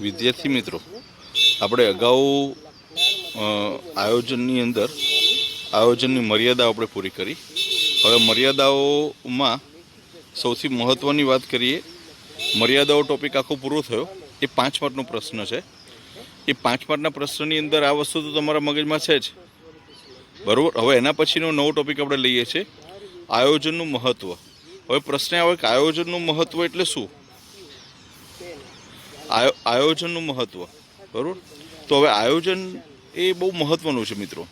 વિદ્યાર્થી મિત્રો, આપણે અગાઉ આયોજનની મર્યાદાઓ આપણે પૂરી કરી. હવે મર્યાદાઓમાં સૌથી મહત્ત્વની વાત કરીએ. મર્યાદાઓ ટોપિક આખો પૂરો થયો. એ 5 માર્કનો પ્રશ્ન છે. એ 5 માર્કના પ્રશ્નની અંદર આ વસ્તુ તો તમારા મગજમાં છે જ, બરાબર. હવે એના પછીનો નવો ટોપિક આપણે લઈએ છીએ, આયોજનનું મહત્ત્વ. હવે પ્રશ્ન આવે કે આયોજનનું મહત્ત્વ એટલે શું? આયોજનનું મહત્ત્વ, બરાબર. તો હવે આયોજન એ બહુ મહત્ત્વનું છે મિત્રો.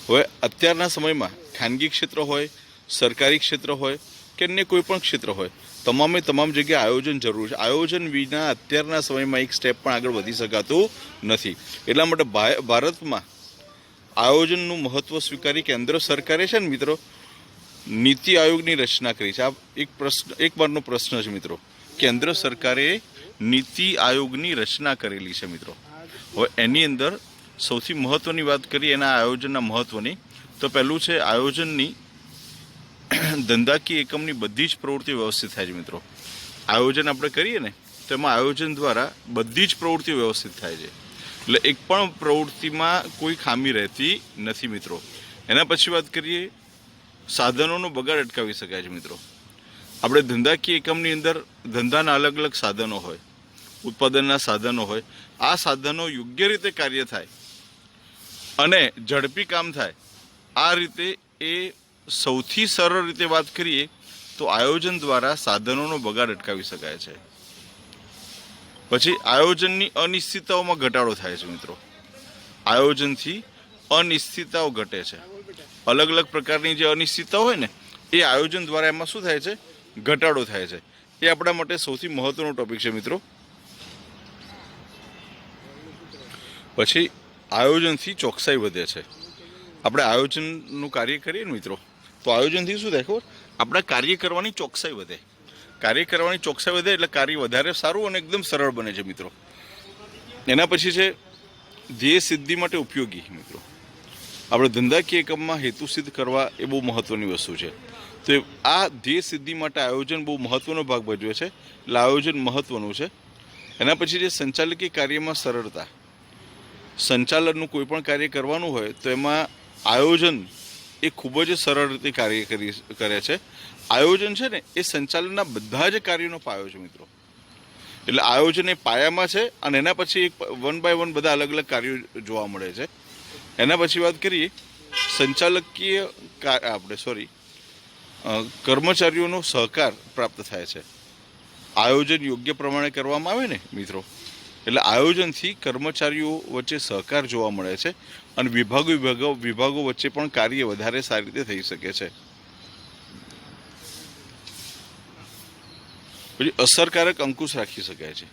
હવે અત્યારના સમયમાં ખાનગી ક્ષેત્ર હોય, સરકારી ક્ષેત્ર હોય કે અન્ય કોઈ પણ ક્ષેત્ર હોય, તમામ જગ્યાએ આયોજન જરૂર છે. આયોજન વિના અત્યારના સમયમાં એક સ્ટેપ પણ આગળ વધી શકાતું નથી. એટલા માટે ભારતમાં આયોજનનું મહત્ત્વ સ્વીકારી કેન્દ્ર સરકારે છે ને મિત્રો, નીતિ આયોગની રચના કરી છે. આ એક બારનો પ્રશ્ન છે મિત્રો. કેન્દ્ર સરકારે નીતિ આયોગની રચના કરેલી છે મિત્રો. હવે એની અંદર સૌથી મહત્ત્વની વાત કરીએ એના આયોજનના મહત્ત્વની, તો પહેલું છે આયોજનની ધંધાકીય એકમની બધી જ પ્રવૃત્તિઓ વ્યવસ્થિત થાય છે મિત્રો. આયોજન આપણે કરીએ ને તો એમાં આયોજન દ્વારા બધી જ પ્રવૃત્તિઓ વ્યવસ્થિત થાય છે. એટલે એક પણ પ્રવૃત્તિમાં કોઈ ખામી રહેતી નથી મિત્રો. એના પછી વાત કરીએ, સાધનોનો બગાડ અટકાવી શકાય છે મિત્રો. આપણે ધંધાકીય એકમની અંદર ધંધાના અલગ અલગ સાધનો હોય, ઉત્પાદનના સાધનો હોય. આ સાધનો યોગ્ય રીતે કાર્ય થાય અને ઝડપી કામ થાય, આ રીતે એ સૌથી સરળ રીતે વાત કરીએ તો આયોજન દ્વારા સાધનોનો બગાડ અટકાવી શકાય છે. પછી આયોજનની અનિશ્ચિતતાઓમાં ઘટાડો થાય છે મિત્રો. આયોજનથી અનિશ્ચિતતાઓ ઘટે છે. અલગ અલગ પ્રકારની જે અનિશ્ચિતતાઓ હોય ને, એ આયોજન દ્વારા એમાં શું થાય છે? ઘટાડો થાય છે. એ આપણા માટે સૌથી મહત્વનો ટોપિક છે મિત્રો. પછી આયોજનથી ચોકસાઈ વધે છે. આપણે આયોજનનું કાર્ય કરીએ ને મિત્રો, તો આયોજનથી શું થાય ખબર? આપણા કાર્ય કરવાની ચોકસાઈ વધે. કાર્ય કરવાની ચોકસાઈ વધે એટલે કાર્ય વધારે સારું અને એકદમ સરળ બને છે મિત્રો. એના પછી છે ધ્યેય સિદ્ધિ માટે ઉપયોગી મિત્રો. આપણે ધંધાકીય એકમમાં હેતુ સિદ્ધ કરવા એ બહુ મહત્ત્વની વસ્તુ છે. તો આ ધ્યેય સિદ્ધિ માટે આયોજન બહુ મહત્ત્વનો ભાગ ભજવે છે. એટલે આયોજન મહત્ત્વનું છે. એના પછી જે સંચાલકીય કાર્યમાં સરળતા. સંચાલનનું કોઈ પણ કાર્ય કરવાનું હોય તો એમાં આયોજન એ ખૂબ જ સરળ રીતે કાર્ય કરે છે. આયોજન છે ને એ સંચાલનના બધા જ કાર્યોનો પાયો છે મિત્રો. એટલે આયોજન એ પાયામાં છે અને એના પછી એક 1 by 1 બધા અલગ અલગ કાર્યો જોવા મળે છે. એના પછી વાત કરીએ સંચાલકીય કર્મચારીઓનો સહકાર પ્રાપ્ત થાય છે. આયોજન યોગ્ય પ્રમાણે કરવામાં આવે ને મિત્રો, એટલે આયોજનથી કર્મચારીઓ વચ્ચે સહકાર જોવા મળે છે અને વિભાગો વચ્ચે પણ કાર્ય વધારે સારી રીતે થઈ શકે છે. પછી અસરકારક અંકુશ રાખી શકાય છે.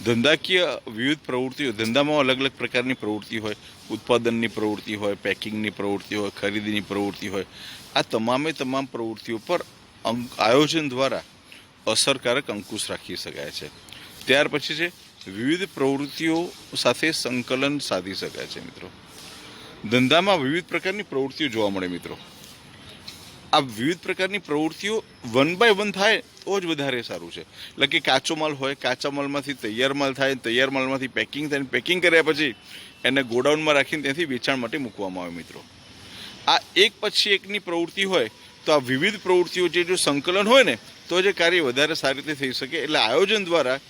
ધંધાકીય વિવિધ પ્રવૃત્તિઓ, ધંધામાં અલગ અલગ પ્રકારની પ્રવૃત્તિ હોય, ઉત્પાદનની પ્રવૃત્તિ હોય, પેકિંગની પ્રવૃત્તિ હોય, ખરીદીની પ્રવૃત્તિ હોય. આ તમામ પ્રવૃત્તિઓ પર આયોજન દ્વારા અસરકારક અંકુશ રાખી શકાય છે. ત્યાર પછી છે વિવિધ પ્રવૃત્તિઓ સાથે સંકલન સાધી શકાય છે મિત્રો. ધંધામાં વિવિધ પ્રકારની પ્રવૃત્તિઓ જોવા મળે મિત્રો. આ વિવિધ પ્રકારની પ્રવૃત્તિઓ 1 by 1 થાય તો જ વધારે સારું છે. એટલે કે કાચો માલ હોય, કાચા માલમાંથી તૈયાર માલ થાય, તૈયાર માલમાંથી પેકિંગ થાય, પેકિંગ કર્યા પછી એને ગોડાઉનમાં રાખીને ત્યાંથી વેચાણ માટે મૂકવામાં આવે મિત્રો. આ એક પછી એકની પ્રવૃત્તિ હોય તો આ વિવિધ પ્રવૃત્તિઓ જો સંકલન હોય ને તો જ કાર્ય વધારે સારી રીતે થઈ શકે. એટલે આયોજન દ્વારા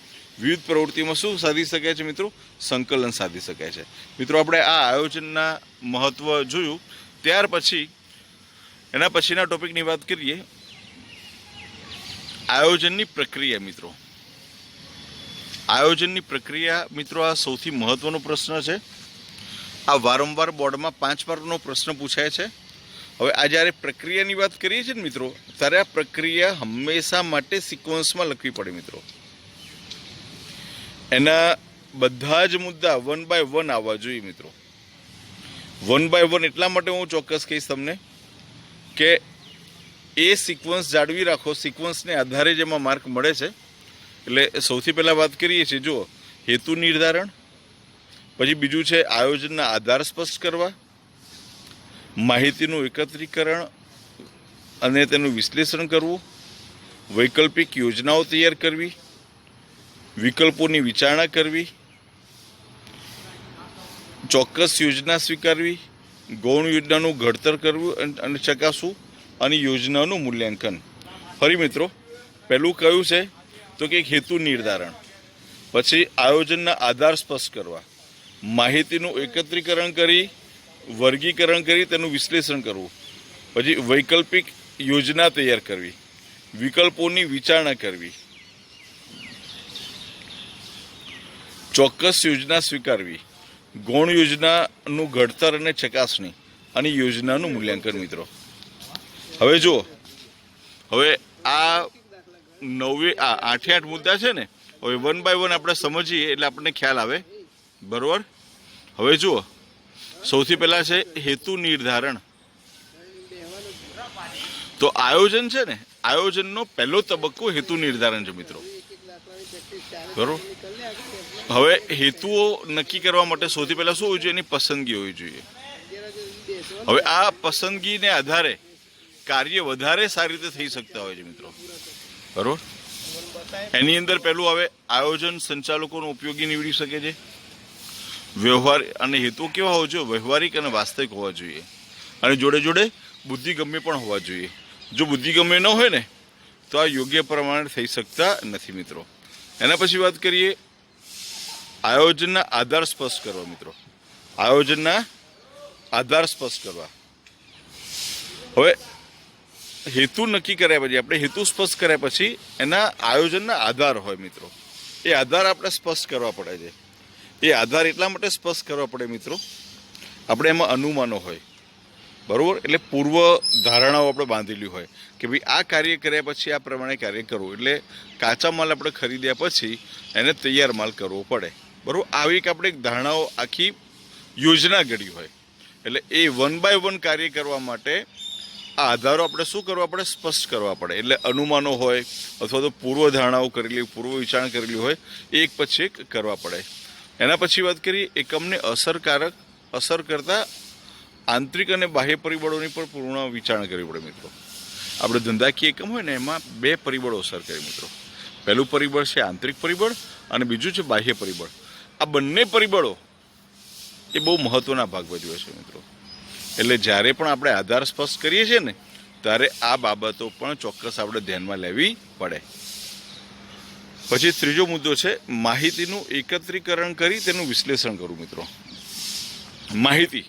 વિવિધ પ્રવૃત્તિઓમાં શું સાધી શકાય છે મિત્રો? સંકલન સાધી શકાય છે મિત્રો. આપણે આ આયોજનના મહત્વ જોયું. ત્યાર પછી એના પછીના ટોપિકની વાત કરીએ, આયોજનની પ્રક્રિયા મિત્રો. આયોજનની પ્રક્રિયા મિત્રો, આ સૌથી મહત્વનો પ્રશ્ન છે. આ વારંવાર બોર્ડમાં 5 માર્કનો પ્રશ્ન પૂછાય છે. હવે આ જ્યારે પ્રક્રિયાની વાત કરીએ છીએ ને મિત્રો, ત્યારે આ પ્રક્રિયા હંમેશા માટે સિક્વન્સમાં લખવી પડે મિત્રો. એના બધા જ મુદ્દા 1 by 1 આવવા જોઈએ મિત્રો. 1 by 1 એટલા માટે હું ચોક્કસ કહીશ તમને કે એ સિક્વન્સ જાળવી રાખો. સિક્વન્સને આધારે જ એમાં માર્ક મળે છે. એટલે સૌથી પહેલાં વાત કરીએ છીએ, જુઓ, હેતુ નિર્ધારણ, પછી બીજું છે આયોજનના આધાર સ્પષ્ટ કરવા, માહિતીનું એકત્રીકરણ અને તેનું વિશ્લેષણ કરવું, વૈકલ્પિક યોજનાઓ તૈયાર કરવી, વિકલ્પોની વિચારણા કરવી, ચોક્કસ યોજના સ્વીકારવી, ગૌણ યોજનાનું ઘડતર કરવું અને ચકાસવું અને યોજનાનું મૂલ્યાંકન. ફરી મિત્રો, પહેલું કયું છે તો કે હેતુ નિર્ધારણ, પછી આયોજનના આધાર સ્પષ્ટ કરવા, માહિતીનું એકત્રીકરણ કરી વર્ગીકરણ કરી તેનું વિશ્લેષણ કરવું, પછી વૈકલ્પિક યોજના તૈયાર કરવી, વિકલ્પોની વિચારણા કરવી, ચોક્કસ યોજના સ્વીકારવી, ગૌણ યોજનાનું ઘડતર અને ચકાસણી અને યોજનાનું મૂલ્યાંકન. મિત્રો હવે જુઓ, હવે આ 8 મુદ્દા છે ને, હવે 1 by 1 આપણે સમજીએ એટલે આપણને ખ્યાલ આવે. બરોબર. હવે જુઓ, સૌથી પહેલા છે હેતુ નિર્ધારણ. તો આયોજન છે ને, આયોજનનો પહેલો તબક્કો હેતુ નિર્ધારણ છે મિત્રો. બરોબર. હવે હેતુઓ નક્કી કરવા માટે સૌથી પહેલા શું હોવું જોઈએ? એની પસંદગી હોવી જોઈએ. હવે આ પસંદગીને આધારે કાર્ય વધારે સારી રીતે થઈ શકતા હોય છે મિત્રો. બરોબર. એની અંદર પહેલું આવે આયોજન સંચાલકોનો ઉપયોગી નીવડી શકે છે. વ્યવહાર અને હેતુ કેવા હોવા જોઈએ? વ્યવહારિક અને વાસ્તવિક હોવા જોઈએ, અને જોડે જોડે બુદ્ધિગમ્ય પણ હોવા જોઈએ. જો બુદ્ધિગમ્ય ન હોય ને તો આ યોગ્ય પ્રમાણે થઈ શકતા નથી મિત્રો. એના પછી વાત કરીએ આયોજનના આધાર સ્પષ્ટ કરવા. મિત્રો આયોજનના આધાર સ્પષ્ટ કરવા. હવે હેતુ નક્કી કર્યા પછી, આપણે હેતુ સ્પષ્ટ કર્યા પછી એના આયોજનના આધાર હોય મિત્રો. એ આધાર આપણે સ્પષ્ટ કરવા પડે છે. એ આધાર એટલા માટે સ્પષ્ટ કરવા પડે મિત્રો, આપણે એમાં અનુમાનો હોય. બરાબર. એટલે પૂર્વ ધારણાઓ આપણે બાંધેલી હોય કે ભાઈ આ કાર્ય કર્યા પછી આ પ્રમાણે કાર્ય કરવું. એટલે કાચા માલ આપણે ખરીદ્યા પછી એને તૈયાર માલ કરવો પડે. બરાબર. આવી આપણે ધારણાઓ આખી યોજના ઘડી હોય. એટલે એ 1 by 1 કાર્ય કરવા માટે આ આધારો આપણે શું કરવા પડે? સ્પષ્ટ કરવા પડે. એટલે અનુમાનો હોય અથવા તો પૂર્વ ધારણાઓ કરેલી, પૂર્વ વિચારણા કરેલી હોય, એક પછી એક કરવા પડે. એના પછી વાત કરીએ એકમને અસર કરતા આંતરિક અને બાહ્ય પરિબળોની પણ પૂર્ણ વિચારણા કરવી પડે મિત્રો. આપણે ધંધાકીય એકમ હોય ને એમાં 2 પરિબળો અસર કરે મિત્રો. પહેલું પરિબળ છે આંતરિક પરિબળ અને બીજું છે બાહ્ય પરિબળ. આ બંને પરિબળો એ બહુ મહત્વના ભાગ ભજવે છે મિત્રો. એટલે જ્યારે પણ આપણે આધાર સ્પષ્ટ કરીએ છીએ ને ત્યારે આ બાબતો પણ ચોક્કસ આપણે ધ્યાનમાં લેવી પડે. પછી ત્રીજો મુદ્દો છે માહિતીનું એકત્રીકરણ કરી તેનું વિશ્લેષણ કરવું મિત્રો. માહિતી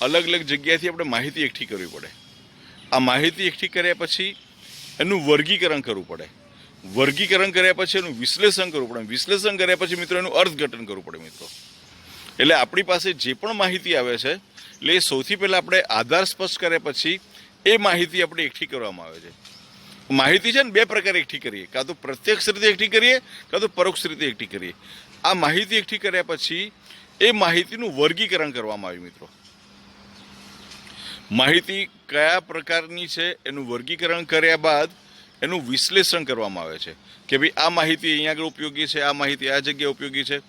અલગ અલગ જગ્યાએથી આપણે માહિતી એકઠી કરવી પડે. આ માહિતી એકઠી કર્યા પછી એનું વર્ગીકરણ કરવું પડે. વર્ગીકરણ કર્યા પછી એનું વિશ્લેષણ કરવું પડે. વિશ્લેષણ કર્યા પછી મિત્રો એનું અર્થઘટન કરવું પડે મિત્રો. એટલે આપણી પાસે જે પણ માહિતી આવે છે એટલે એ સૌથી પહેલાં આપણે આધાર સ્પષ્ટ કર્યા પછી એ માહિતી આપણે એકઠી કરવામાં આવે છે. માહિતી છે ને 2 પ્રકારે એકઠી કરીએ, કાં તો પ્રત્યક્ષ રીતે એકઠી કરીએ, કાં તો પરોક્ષ રીતે એકઠી કરીએ. આ માહિતી એકઠી કર્યા પછી એ માહિતીનું વર્ગીકરણ કરવામાં આવ્યું મિત્રો. માહિતી કયા પ્રકારની છે એનું વર્ગીકરણ કર્યા બાદ એનું વિશ્લેષણ કરવામાં આવે છે કે ભાઈ આ માહિતી અહીંયા આગળ ઉપયોગી છે, આ માહિતી આ જગ્યાએ ઉપયોગી છે.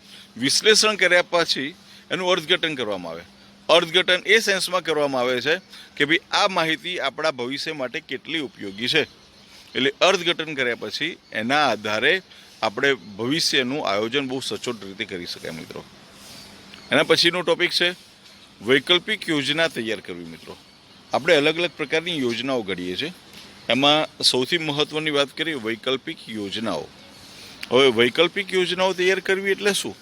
વિશ્લેષણ કર્યા પછી એનું અર્થઘટન કરવામાં આવે. અર્થઘટન એ સેન્સમાં કરવામાં આવે છે કે ભાઈ આ માહિતી આપણા ભવિષ્ય માટે કેટલી ઉપયોગી છે. એટલે અર્થઘટન કર્યા પછી એના આધારે આપણે ભવિષ્યનું આયોજન બહુ સચોટ રીતે કરી શકાય મિત્રો. એના પછીનો ટોપિક છે વૈકલ્પિક યોજના તૈયાર કરવી મિત્રો. આપણે અલગ અલગ પ્રકારની યોજનાઓ ઘડીએ છીએ. એમાં સૌથી મહત્ત્વની વાત કરીએ વૈકલ્પિક યોજનાઓ. હવે વૈકલ્પિક યોજનાઓ તૈયાર કરવી એટલે શું?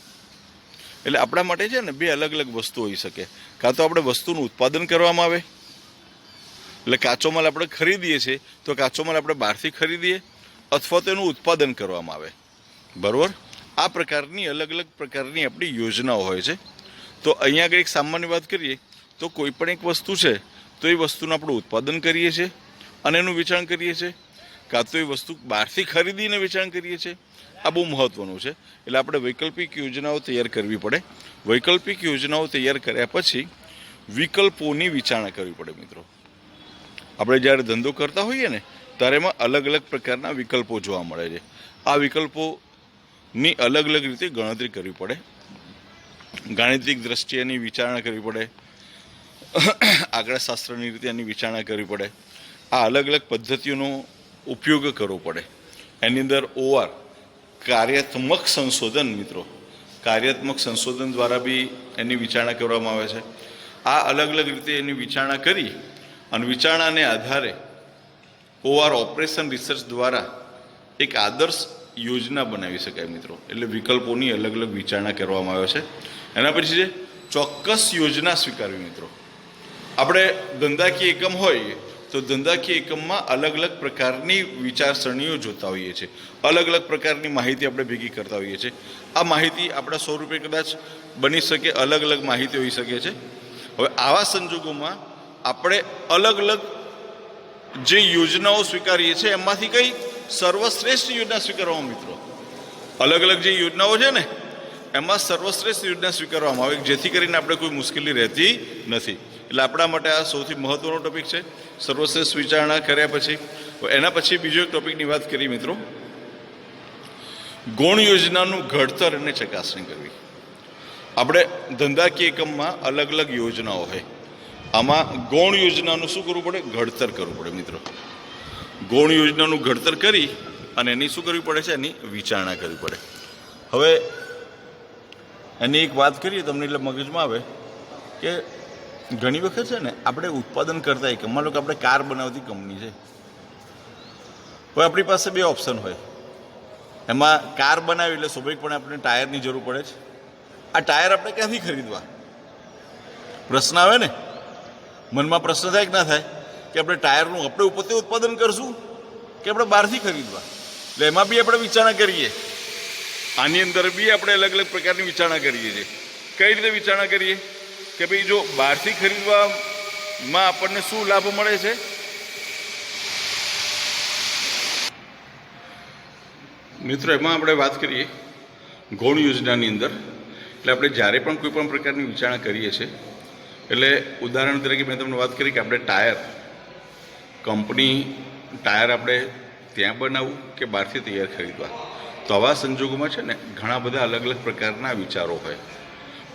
એટલે આપણા માટે છે ને 2 અલગ અલગ વસ્તુ હોઈ શકે. કાં તો આપણે વસ્તુનું ઉત્પાદન કરવામાં આવે, એટલે કાચો માલ આપણે ખરીદીએ છીએ તો કાચો માલ આપણે બહારથી ખરીદીએ, અથવા તો એનું ઉત્પાદન કરવામાં આવે. બરાબર. આ પ્રકારની અલગ અલગ પ્રકારની આપણી યોજનાઓ હોય છે. તો અહીંયા આગળ એક સામાન્ય વાત કરીએ તો કોઈ પણ એક વસ્તુ છે તો એ વસ્તુનું આપણે ઉત્પાદન કરીએ છીએ અને એનું વેચાણ કરીએ છીએ, કાં તો એ વસ્તુ બહારથી ખરીદીને વેચાણ કરીએ છીએ. આ બહુ મહત્ત્વનું છે. એટલે આપણે વૈકલ્પિક યોજનાઓ તૈયાર કરવી પડે. વૈકલ્પિક યોજનાઓ તૈયાર કર્યા પછી વિકલ્પોની વિચારણા કરવી પડે મિત્રો. આપણે જ્યારે ધંધો કરતા હોઈએ ને ત્યારે એમાં અલગ અલગ પ્રકારના વિકલ્પો જોવા મળે છે. આ વિકલ્પોની અલગ અલગ રીતે ગણતરી કરવી પડે. ગાણિતિક દ્રષ્ટિએ એની વિચારણા કરવી પડે, આંકડાશાસ્ત્રની રીતે એની વિચારણા કરવી પડે. આ અલગ અલગ પદ્ધતિઓનો ઉપયોગ કરવો પડે. એની અંદર OR કાર્યાત્મક સંશોધન મિત્રો, કાર્યાત્મક સંશોધન દ્વારા બી એની વિચારણા કરવામાં આવે છે. આ અલગ અલગ રીતે એની વિચારણા કરી અને વિચારણાને આધારે OR ઓપરેશન રિસર્ચ દ્વારા એક આદર્શ યોજના બનાવી શકાય મિત્રો. એટલે વિકલ્પોની અલગ અલગ વિચારણા કરવામાં આવે છે. એના પછી છે ચોક્કસ યોજના સ્વીકારવી મિત્રો. આપણે ધંધાકીય એકમ હોય તો ધંધાકીય એકમમાં અલગ અલગ પ્રકારની વિચારસરણીઓ જોતા હોઈએ છીએ, અલગ અલગ પ્રકારની માહિતી આપણે ભેગી કરતા હોઈએ છીએ. આ માહિતી આપણા 100 રૂપિયા કદાચ બની શકે, અલગ અલગ માહિતી હોઈ શકે છે. હવે આવા સંજોગોમાં આપણે અલગ અલગ જે યોજનાઓ સ્વીકારીએ છીએ એમાંથી કઈ સર્વશ્રેષ્ઠ યોજના સ્વીકારવામાં મિત્રો. અલગ અલગ જે યોજનાઓ છે ને એમાં સર્વશ્રેષ્ઠ યોજના સ્વીકારવામાં આવે જેથી કરીને આપણે કોઈ મુશ્કેલી રહેતી નથી. એટલે આપણા માટે આ સૌથી મહત્વનો ટોપિક છે. સર્વશ્રેષ્ઠ વિચારણા કર્યા પછી એના પછી બીજો એક ટોપિકની વાત કરીએ મિત્રો, ગૌણ યોજનાનું ઘડતર અને ચકાસણી કરવી. આપણે ધંધાકીય એકમમાં અલગ અલગ યોજનાઓ હોય, આમાં ગૌણ યોજનાનું શું કરવું પડે? ઘડતર કરવું પડે મિત્રો. ગૌણ યોજનાનું ઘડતર કરી અને એની શું કરવી પડે છે? એની વિચારણા કરવી પડે. હવે એની એક વાત કરીએ તમને એટલે મગજમાં આવે કે ઘણી વખત છે ને આપણે ઉત્પાદન કરતા એકમ, માનો કે આપણે કાર બનાવતી કંપની છે, હવે આપણી પાસે 2 ઓપ્શન હોય. એમાં કાર બનાવી એટલે સ્વાભાવિકપણે આપણે ટાયરની જરૂર પડે છે. આ ટાયર આપણે ક્યાંથી ખરીદવા? પ્રશ્ન આવે ને, મનમાં પ્રશ્ન થાય કે ના થાય કે આપણે ટાયરનું આપણે પોતે ઉત્પાદન કરશું કે આપણે બહારથી ખરીદવા? એટલે એમાં બી આપણે વિચારણા કરીએ. આની અંદર બી આપણે અલગ અલગ પ્રકારની વિચારણા કરીએ છીએ. કઈ રીતે વિચારણા કરીએ કે ભાઈ જો બહારથી ખરીદવામાં આપણને શું લાભ મળે છે? મિત્રો એમાં આપણે વાત કરીએ ગૌણ યોજનાની અંદર. એટલે આપણે જ્યારે પણ કોઈ પણ પ્રકારની વિચારણા કરીએ છીએ, એટલે ઉદાહરણ તરીકે મેં તમને વાત કરી કે આપણે ટાયર કંપની ટાયર આપણે ત્યાં બનાવવું કે બહારથી તૈયાર ખરીદવા. તો આવા સંજોગોમાં છે ને ઘણા બધા અલગ અલગ પ્રકારના વિચારો હોય,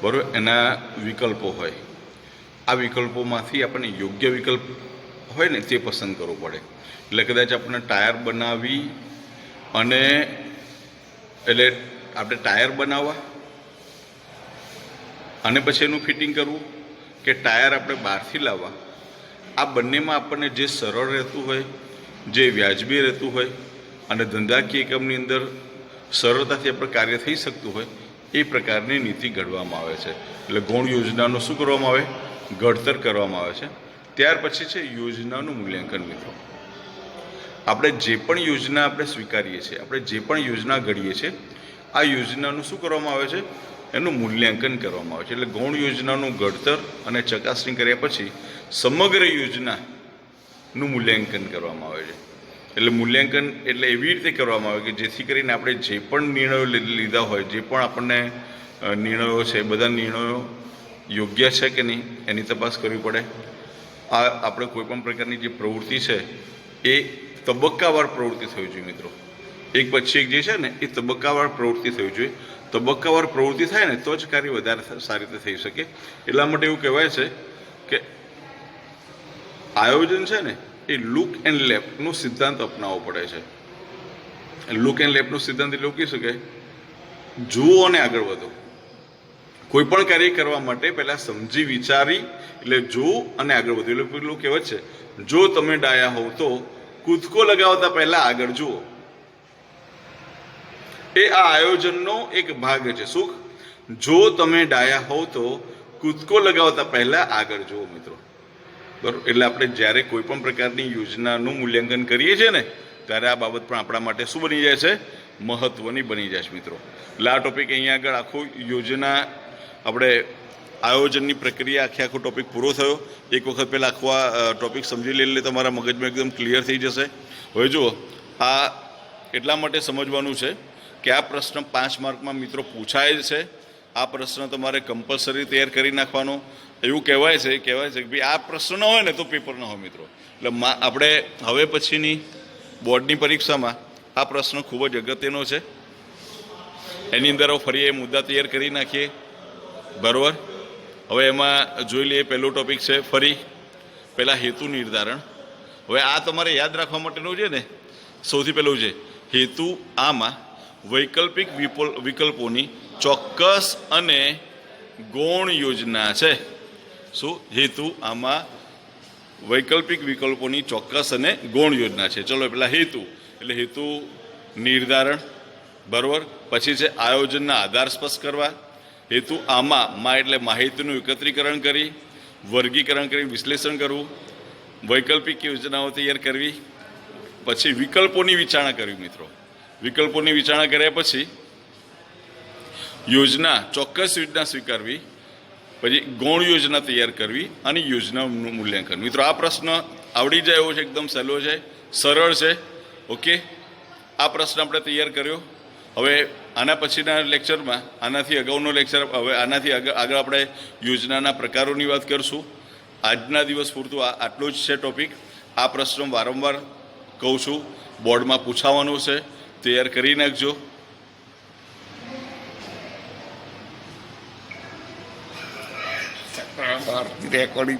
બરાબર? એના વિકલ્પો હોય. આ વિકલ્પોમાંથી આપણને યોગ્ય વિકલ્પ હોય ને તે પસંદ કરવો પડે. એટલે કદાચ આપણને ટાયર બનાવી અને એટલે આપણે ટાયર બનાવવા અને પછી એનું ફિટિંગ કરવું કે ટાયર આપણે બહારથી લાવવા, આ બંનેમાં આપણને જે સરળ રહેતું હોય, જે વ્યાજબી રહેતું હોય અને ધંધાકીય એકમની અંદર સરળતાથી આપણે કાર્ય થઈ શકતું હોય એ પ્રકારની નીતિ ઘડવામાં આવે છે. એટલે ગૌણ યોજનાનું શું કરવામાં આવે? ઘડતર કરવામાં આવે છે. ત્યાર પછી છે યોજનાનું મૂલ્યાંકન મિત્રો. આપણે જે પણ યોજના આપણે સ્વીકારીએ છીએ, આપણે જે પણ યોજના ઘડીએ છીએ, આ યોજનાનું શું કરવામાં આવે છે? એનું મૂલ્યાંકન કરવામાં આવે છે. એટલે ગૌણ યોજનાનું ઘડતર અને ચકાસણી કર્યા પછી સમગ્ર યોજનાનું મૂલ્યાંકન કરવામાં આવે છે. એટલે મૂલ્યાંકન એટલે એવી રીતે કરવામાં આવે કે જેથી કરીને આપણે જે પણ નિર્ણયો લીધા હોય, જે પણ આપણને નિર્ણયો છે, બધા નિર્ણયો યોગ્ય છે કે નહીં એની તપાસ કરવી પડે. આ આપણે કોઈ પણ પ્રકારની જે પ્રવૃત્તિ છે એ તબક્કાવાર પ્રવૃત્તિ થવી જોઈએ મિત્રો. એક પછી એક જે છે ને એ તબક્કાવાર પ્રવૃત્તિ થવી જોઈએ. તબક્કાવાર પ્રવૃત્તિ થાય ને તો જ કાર્ય વધારે સારી રીતે થઈ શકે. એટલા માટે એવું કહેવાય છે કે આયોજન છે ને એ લુક એન્ડ લેફ્ટનો સિદ્ધાંત અપનાવવો પડે છે. લુક એન્ડ લેફ્ટનો સિદ્ધાંત એટલે એવું કહી શકાય, જુઓ અને આગળ વધો. કોઈ પણ કાર્ય કરવા માટે પહેલાં સમજી વિચારી એટલે જુઓ અને આગળ વધો. એટલે પેલું કહેવત છે, જો તમે ડાયા હોવ તો કૂદકો લગાવતા પહેલા આગળ જુઓ. એ આ આયોજનનો એક ભાગ છે. શું? જો તમે ડાયા હોવ તો કૂદકો લગાવતા પહેલા આગળ જુઓ મિત્રો. બરાબર? એટલે આપણે જ્યારે કોઈ પણ પ્રકારની યોજનાનું મૂલ્યાંકન કરીએ છીએ ને ત્યારે આ બાબત પણ આપણા માટે શું બની જાય છે? મહત્વની બની જાય છે મિત્રો. એટલે આ ટોપિક અહીંયા આગળ આખું યોજના આપણે આયોજનની પ્રક્રિયા આખો ટોપિક પૂરો થયો. એક વખત પહેલાં આખો આ ટોપિક સમજી લે એટલે તમારા મગજમાં એકદમ ક્લિયર થઈ જશે. હવે જુઓ, આ એટલા માટે સમજવાનું છે કે આ પ્રશ્ન 5 માર્કમાં મિત્રો પૂછાય જ છે. આ પ્રશ્ન તમારે કમ્પલસરી તૈયાર કરી નાખવાનો. એવું કહેવાય છે કે ભાઈ આ પ્રશ્ન ન હોય ને તો પેપર ન હોય મિત્રો. એટલે આપણે હવે પછીની બોર્ડની પરીક્ષામાં આ પ્રશ્ન ખૂબ જ અગત્યનો છે. એની અંદર ફરી એ મુદ્દા તૈયાર કરી નાખીએ. બરાબર? હવે એમાં જોઈ લઈએ, પહેલો ટોપિક છે ફરી પહેલાં હેતુ નિર્ધારણ. હવે આ તમારે યાદ રાખવા માટેનું છે ને સૌથી પહેલું છે હેતુ આમાં વૈકલ્પિક વિકલ્પોની ચોક્કસ અને ગૌણ યોજના છે. શું હેતુ આમાં વૈકલ્પિક વિકલ્પોની ચોક્કસ અને ગૌણ યોજના છે. ચલો પેલા હેતુ એટલે હેતુ નિર્ધારણ, બરોબર. પછી છે આયોજનના આધાર સ્પષ્ટ કરવા. હેતુ આમાં એટલે માહિતીનું એકત્રીકરણ કરી, વર્ગીકરણ કરી, વિશ્લેષણ કરવું, વૈકલ્પિક યોજનાઓ તૈયાર કરવી. પછી વિકલ્પોની વિચારણા કરવી. મિત્રો, વિકલ્પોની વિચારણા કર્યા પછી યોજના, ચોક્કસ યોજના સ્વીકારવી, પછી ગૌણ યોજના તૈયાર કરવી અને યોજનાનું મૂલ્યાંકન. મિત્રો, આ પ્રશ્ન આવડી જાય એવો છે, એકદમ સહેલો છે, સરળ છે. ઓકે, આ પ્રશ્ન આપણે તૈયાર કર્યો. હવે આના પછીના લેક્ચરમાં, આનાથી અગાઉનો લેક્ચર, હવે આનાથી આગળ આપણે યોજનાના પ્રકારોની વાત કરશું. આજના દિવસ પૂરતું આટલું જ છે ટોપિક. આ પ્રશ્ન વારંવાર કહું છું, બોર્ડમાં પૂછાવાનું છે, તૈયાર કરી નાખજો. રેકોર્ડિંગ